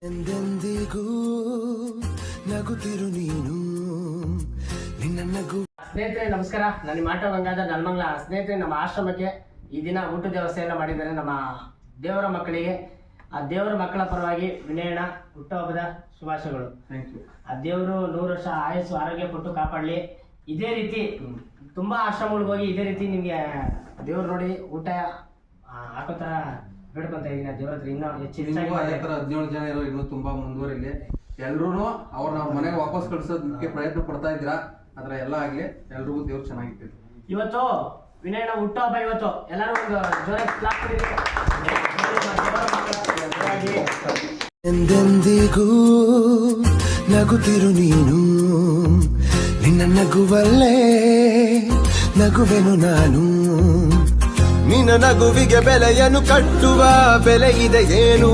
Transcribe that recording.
ಎಂದೆಂದಿಗೂ ನಗುತ್ತಿರು ನೀನು ನಿನ್ನ ನಗು. ಸ್ನೇಹಿತರೆ ನಮಸ್ಕಾರ, ನಾನು ನಿಮ್ಮ ಆಟೋ ಗಂಗಾಧರ್ ನಲ್ಮಂಗ್ಲ. ಸ್ನೇಹಿತರೆ, ನಮ್ಮ ಆಶ್ರಮಕ್ಕೆ ಈ ದಿನ ಊಟದ ವ್ಯವಸ್ಥೆಯನ್ನು ಮಾಡಿದ್ದಾರೆ ನಮ್ಮ ದೇವರ ಮಕ್ಕಳಿಗೆ. ಆ ದೇವರ ಮಕ್ಕಳ ಪರವಾಗಿ ವಿನಯಣ್ಣ ಹುಟ್ಟುಹಬ್ಬದ ಶುಭಾಶಯಗಳು. Thank you. ಆ ದೇವರು 100 ವರ್ಷ ಆಯಸ್ಸು ಆರೋಗ್ಯ ಕೊಟ್ಟು ಕಾಪಾಡಲಿ. ಇದೇ ರೀತಿ ತುಂಬಾ ಆಶ್ರಮಗಳಿಗೆ ಹೋಗಿ ಇದೇ ರೀತಿ ನಿಮಗೆ ದೇವ್ರು ನೋಡಿ ಊಟ ಹಾಕೋ ಥರ ಬೇಡ್ಕೊಂತ ಇದ್ದೀನಿ ದೇವ್ರ ಹತ್ರ. ಇನ್ನೂ ಹೆಚ್ಚಿನ ಅದೇ ಥರ 17 ಜನ ಇರೋ ಇನ್ನೂ ತುಂಬಾ ಮುಂದುವರಿಲಿ. ಎಲ್ರೂ ಅವ್ರನ್ನ ಮನೆಗೆ ವಾಪಸ್ ಕಳ್ಸೋದಕ್ಕೆ ಪ್ರಯತ್ನ ಪಡ್ತಾ ಇದ್ದೀರಾ. ಆದ್ರೆ ಎಲ್ಲ ಆಗ್ಲಿ, ಎಲ್ರಿಗೂ ದೇವ್ರು ಚೆನ್ನಾಗಿತ್ತು. ಇವತ್ತು ವಿನಯಣ್ಣ ಹುಟ್ಟುಹಬ್ಬ. ಇವತ್ತು ಎಲ್ಲರೂ ಒಂದು ಜೋರಾಗಿ ಕ್ಲಾಪ್ ಕೊಡಿ. ಎಂದೆಂದಿಗೂ ನಗುತ್ತಿರು ನೀನು ನಿನ್ನ ನಗುವಲ್ಲೇ ನಗುವೆನು ನಾನು. ನಿನ್ನ ನಗುವಿಗೆ ಬೆಲೆಯನ್ನು ಕಟ್ಟುವ ಬೆಲೆ ಇದೆ ಏನು?